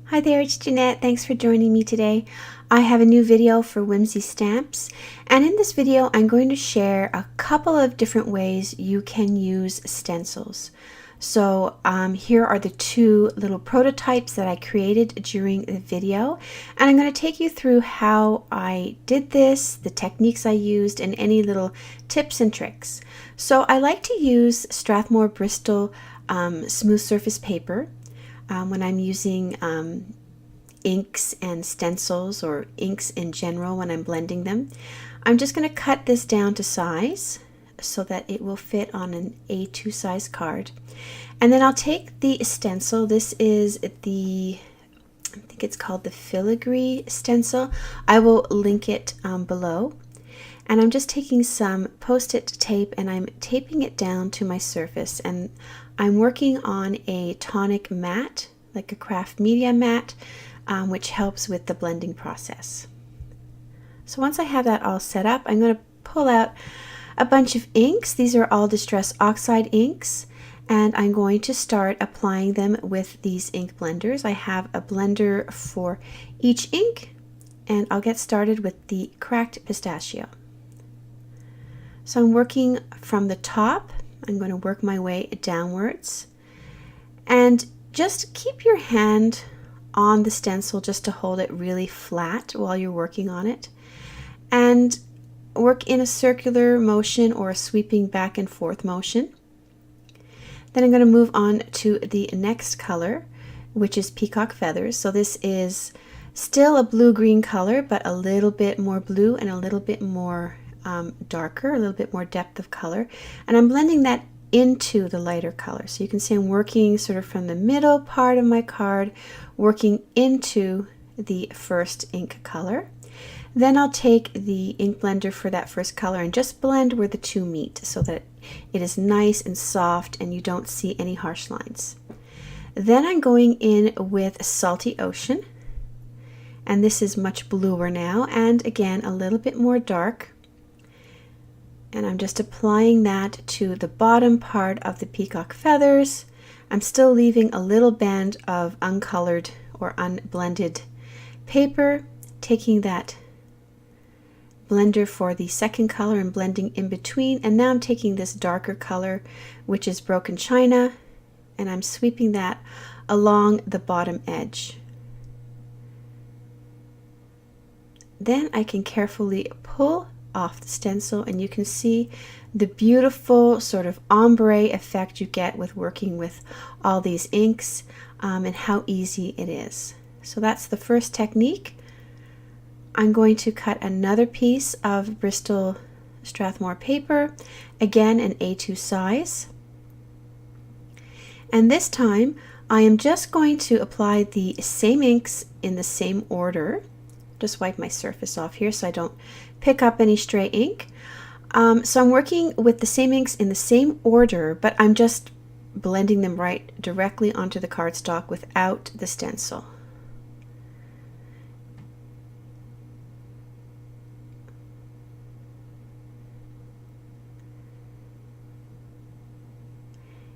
Hi there, it's Jeanette. Thanks for joining me today. I have a new video for Whimsy stamps, and in this video I'm going to share a couple of different ways you can use stencils. So here are the two little prototypes that I created during the video, and I'm going to take you through how I did this, the techniques I used, and any little tips and tricks. So I like to use Strathmore Bristol smooth surface paper when I'm using inks and stencils, or inks in general when I'm blending them. I'm just going to cut this down to size so that it will fit on an A2 size card. And then I'll take the stencil. This is the, I think it's called the filigree stencil. I will link it below. And I'm just taking some post-it tape and I'm taping it down to my surface. And I'm working on a tonic mat, like a craft media mat, which helps with the blending process. So once I have that all set up, I'm going to pull out a bunch of inks. These are all Distress Oxide inks, and I'm going to start applying them with these ink blenders. I have a blender for each ink, and I'll get started with the cracked pistachio. So I'm working from the top. I'm going to work my way downwards, and just keep your hand on the stencil just to hold it really flat while you're working on it, and work in a circular motion or a sweeping back and forth motion. Then I'm going to move on to the next color, which is Peacock Feathers. So this is still a blue-green color, but a little bit more blue and a little bit more darker, a little bit more depth of color, and I'm blending that into the lighter color. So you can see I'm working sort of from the middle part of my card, working into the first ink color. Then I'll take the ink blender for that first color and just blend where the two meet so that it is nice and soft and you don't see any harsh lines. Then I'm going in with Salty Ocean, and this is much bluer now, and again a little bit more dark. And I'm just applying that to the bottom part of the Peacock Feathers. I'm still leaving a little band of uncolored or unblended paper, taking that blender for the second color and blending in between. And now I'm taking this darker color, which is Broken China, and I'm sweeping that along the bottom edge. Then I can carefully pull off the stencil, and you can see the beautiful sort of ombre effect you get with working with all these inks, and how easy it is. So that's the first technique. I'm going to cut another piece of Bristol Strathmore paper, again an A2 size, and this time I am just going to apply the same inks in the same order. Just wipe my surface off here so I don't pick up any stray ink. So I'm working with the same inks in the same order, but I'm just blending them right directly onto the cardstock without the stencil.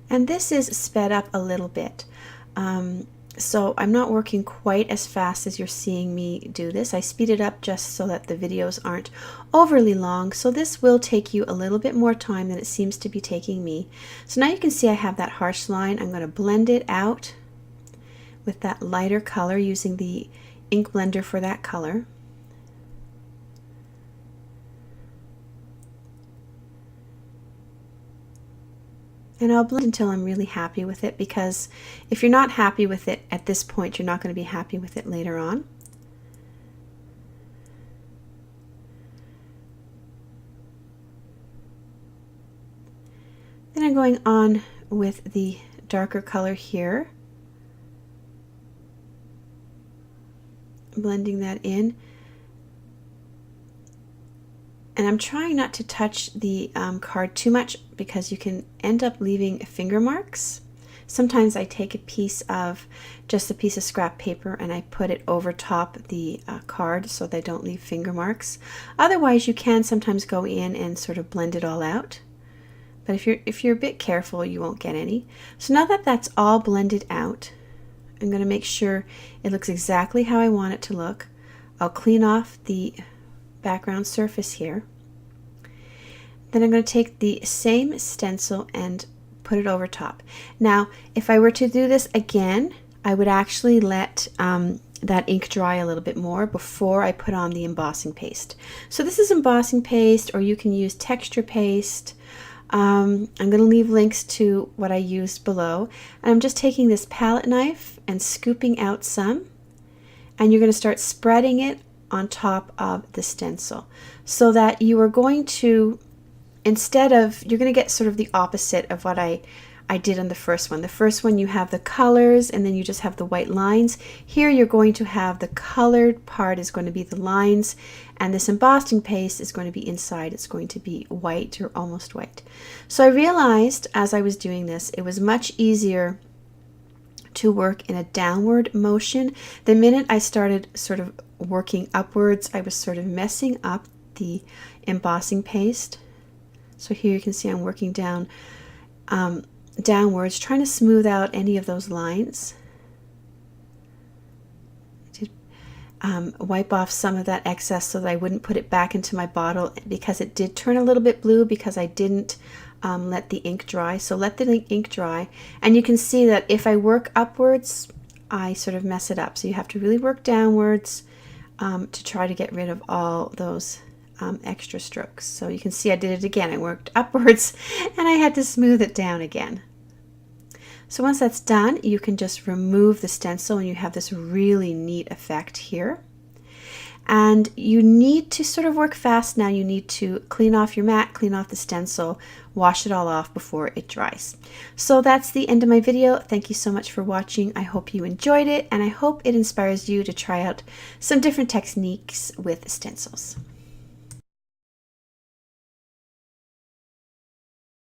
And this is sped up a little bit. So I'm not working quite as fast as you're seeing me do this. I speed it up just so that the videos aren't overly long. So this will take you a little bit more time than it seems to be taking me. So now you can see I have that harsh line. I'm going to blend it out with that lighter color using the ink blender for that color. And I'll blend until I'm really happy with it, because if you're not happy with it at this point, you're not going to be happy with it later on. Then I'm going on with the darker color here, blending that in. And I'm trying not to touch the card too much, because you can end up leaving finger marks. Sometimes I take just a piece of scrap paper and I put it over top the card so they don't leave finger marks. Otherwise you can sometimes go in and sort of blend it all out. But if you're a bit careful, you won't get any. So now that that's all blended out, I'm going to make sure it looks exactly how I want it to look. I'll clean off the background surface here. Then I'm going to take the same stencil and put it over top. Now, if I were to do this again, I would actually let that ink dry a little bit more before I put on the embossing paste. So this is embossing paste, or you can use texture paste. I'm going to leave links to what I used below. And I'm just taking this palette knife and scooping out some, and you're going to start spreading it on top of the stencil, so that you are going to, instead of, you're going to get sort of the opposite of what I did on the first one. The first one you have the colors and then you just have the white lines. Here you're going to have the colored part is going to be the lines, and this embossing paste is going to be inside. It's going to be white or almost white. So I realized as I was doing this, it was much easier to work in a downward motion. The minute I started sort of working upwards, I was sort of messing up the embossing paste. So here you can see I'm working down downwards, trying to smooth out any of those lines. Wipe off some of that excess so that I wouldn't put it back into my bottle, because it did turn a little bit blue because I didn't let the ink dry. So let the ink dry, and you can see that if I work upwards, I sort of mess it up. So you have to really work downwards to try to get rid of all those extra strokes. So you can see I did it again. I worked upwards and I had to smooth it down again. So once that's done, you can just remove the stencil and you have this really neat effect here. And you need to sort of work fast now. You need to clean off your mat, clean off the stencil, wash it all off before it dries. So that's the end of my video. Thank you so much for watching. I hope you enjoyed it, and I hope it inspires you to try out some different techniques with stencils.